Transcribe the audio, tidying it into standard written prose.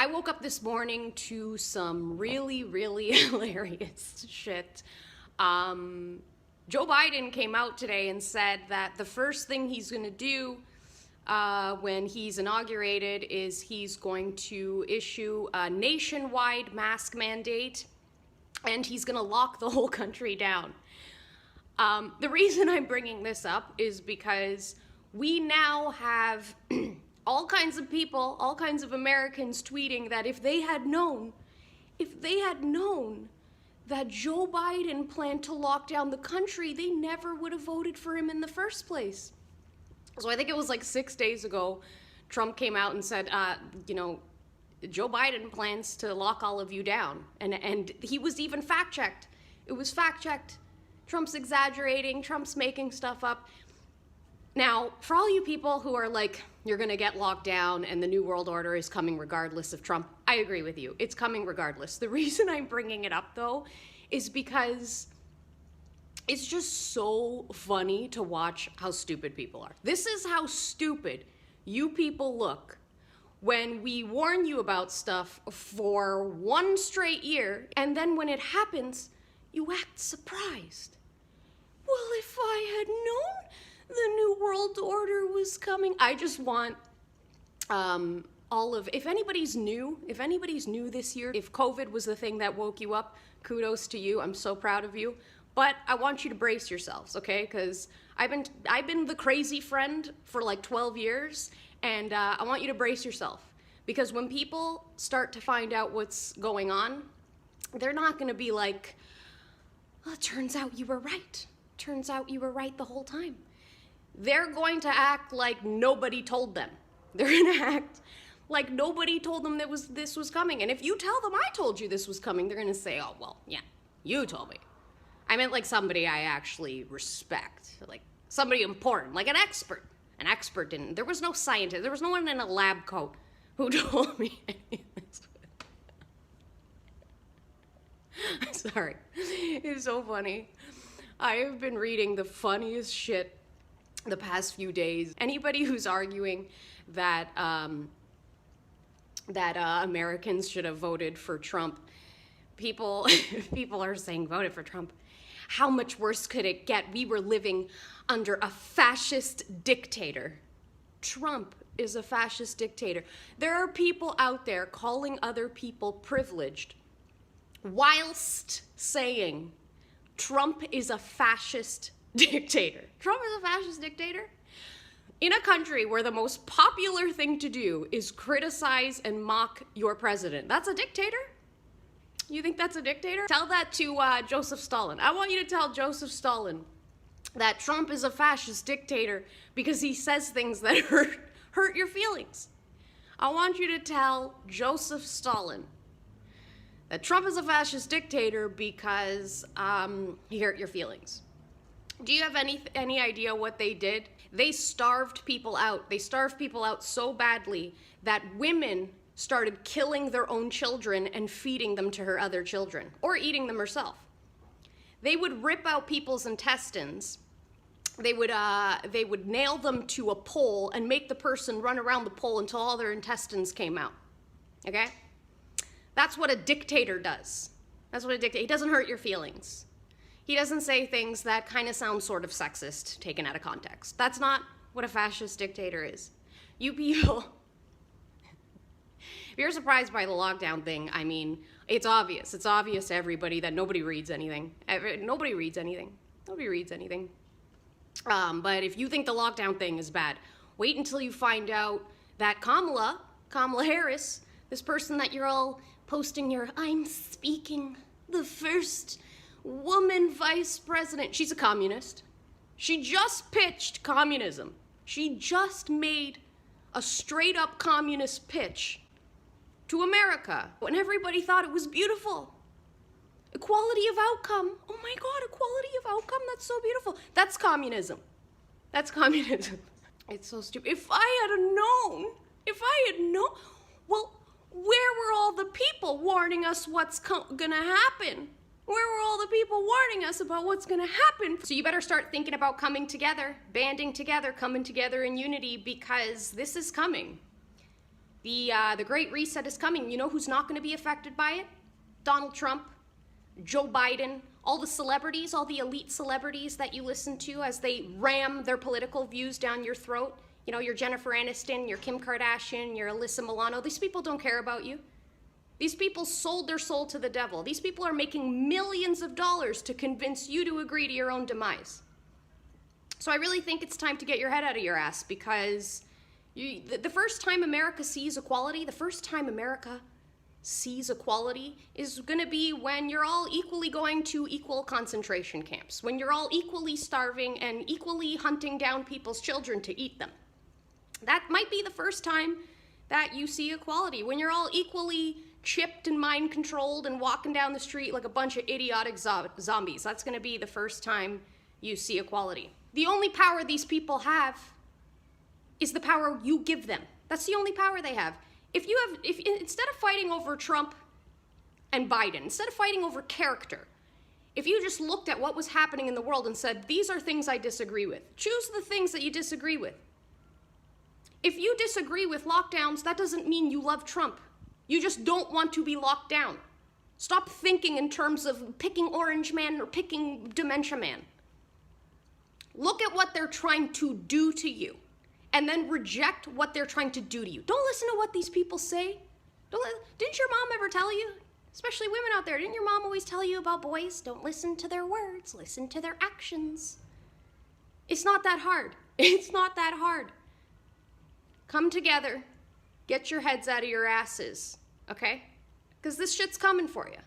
I woke up this morning to some really, really hilarious shit. Joe Biden came out today and said that the first thing he's going to do when he's inaugurated is he's going to issue a nationwide mask mandate, and he's going to lock the whole country down. The reason I'm bringing this up is because we now have all kinds of people, all kinds of Americans tweeting that if they had known that Joe Biden planned to lock down the country, they never would have voted for him in the first place. So I think it was like 6 days ago, Trump came out and said, Joe Biden plans to lock all of you down. And he was even fact-checked. It was fact-checked. Trump's exaggerating. Trump's making stuff up. Now, for all you people who are like, you're going to get locked down and the New World Order is coming regardless of Trump, I agree with you. It's coming regardless. The reason I'm bringing it up, though, is because it's just so funny to watch how stupid people are. This is how stupid you people look when we warn you about stuff for one straight year, and then when it happens, you act surprised. Well, if I had known the New World Order was coming. I just want if anybody's new this year, if COVID was the thing that woke you up, kudos to you. I'm so proud of you. But I want you to brace yourselves, okay? Because I've been the crazy friend for like 12 years, and I want you to brace yourself. Because when people start to find out what's going on, they're not going to be like, well, it turns out you were right. Turns out you were right the whole time. They're going to act like nobody told them. They're going to act like nobody told them that this was coming. And if you tell them I told you this was coming, they're going to say, oh, well, yeah, you told me. I meant like somebody I actually respect, like somebody important, like an expert. An expert didn't. There was no scientist. There was no one in a lab coat who told me any of this. Sorry. It's so funny. I have been reading the funniest shit the past few days. Anybody who's arguing that Americans should have voted for Trump, people are saying voted for Trump. How much worse could it get? We were living under a fascist dictator. Trump is a fascist dictator. There are people out there calling other people privileged whilst saying Trump is a fascist dictator. Trump is a fascist dictator? In a country where the most popular thing to do is criticize and mock your president. That's a dictator? You think that's a dictator? Tell that to Joseph Stalin. I want you to tell Joseph Stalin that Trump is a fascist dictator because he says things that hurt your feelings. I want you to tell Joseph Stalin that Trump is a fascist dictator because he hurt your feelings. Do you have any idea what they did? They starved people out. They starved people out so badly that women started killing their own children and feeding them to her other children, or eating them herself. They would rip out people's intestines. They would nail them to a pole and make the person run around the pole until all their intestines came out. Okay? That's what a dictator does. That's what a dictator. He doesn't hurt your feelings. He doesn't say things that kind of sound sort of sexist, taken out of context. That's not what a fascist dictator is. You people, if you're surprised by the lockdown thing, I mean, it's obvious. It's obvious to everybody that nobody reads anything. Nobody reads anything. Nobody reads anything. But if you think the lockdown thing is bad, wait until you find out that Kamala Harris, this person that you're all posting your, I'm speaking, the first woman vice president. She's a communist. She just pitched communism. She just made a straight up communist pitch to America when everybody thought it was beautiful. Equality of outcome. Oh my God, equality of outcome. That's so beautiful. That's communism. That's communism. It's so stupid. If I had known, well, where were all the people warning us what's gonna happen? Where were all the people warning us about what's gonna happen? So you better start thinking about coming together, banding together, coming together in unity, because this is coming. The Great Reset is coming. You know who's not going to be affected by it? Donald Trump, Joe Biden, all the celebrities, all the elite celebrities that you listen to as they ram their political views down your throat. You know, your Jennifer Aniston, your Kim Kardashian, your Alyssa Milano. These people don't care about you. These people sold their soul to the devil. These people are making millions of dollars to convince you to agree to your own demise. So I really think it's time to get your head out of your ass, because the first time America sees equality, is going to be when you're all equally going to equal concentration camps, when you're all equally starving and equally hunting down people's children to eat them. That might be the first time that you see equality, when you're all equally chipped and mind controlled and walking down the street like a bunch of idiotic zombies. That's going to be the first time you see equality. The only power these people have is the power you give them. That's the only power they have. If instead of fighting over Trump and Biden, instead of fighting over character, if you just looked at what was happening in the world and said, these are things I disagree with, choose the things that you disagree with. If you disagree with lockdowns, that doesn't mean you love Trump. You just don't want to be locked down. Stop thinking in terms of picking Orange Man or picking Dementia Man. Look at what they're trying to do to you, and then reject what they're trying to do to you. Don't listen to what these people say. Didn't your mom ever tell you, especially women out there, didn't your mom always tell you about boys? Don't listen to their words, listen to their actions. It's not that hard. It's not that hard. Come together, get your heads out of your asses, okay? Because this shit's coming for you.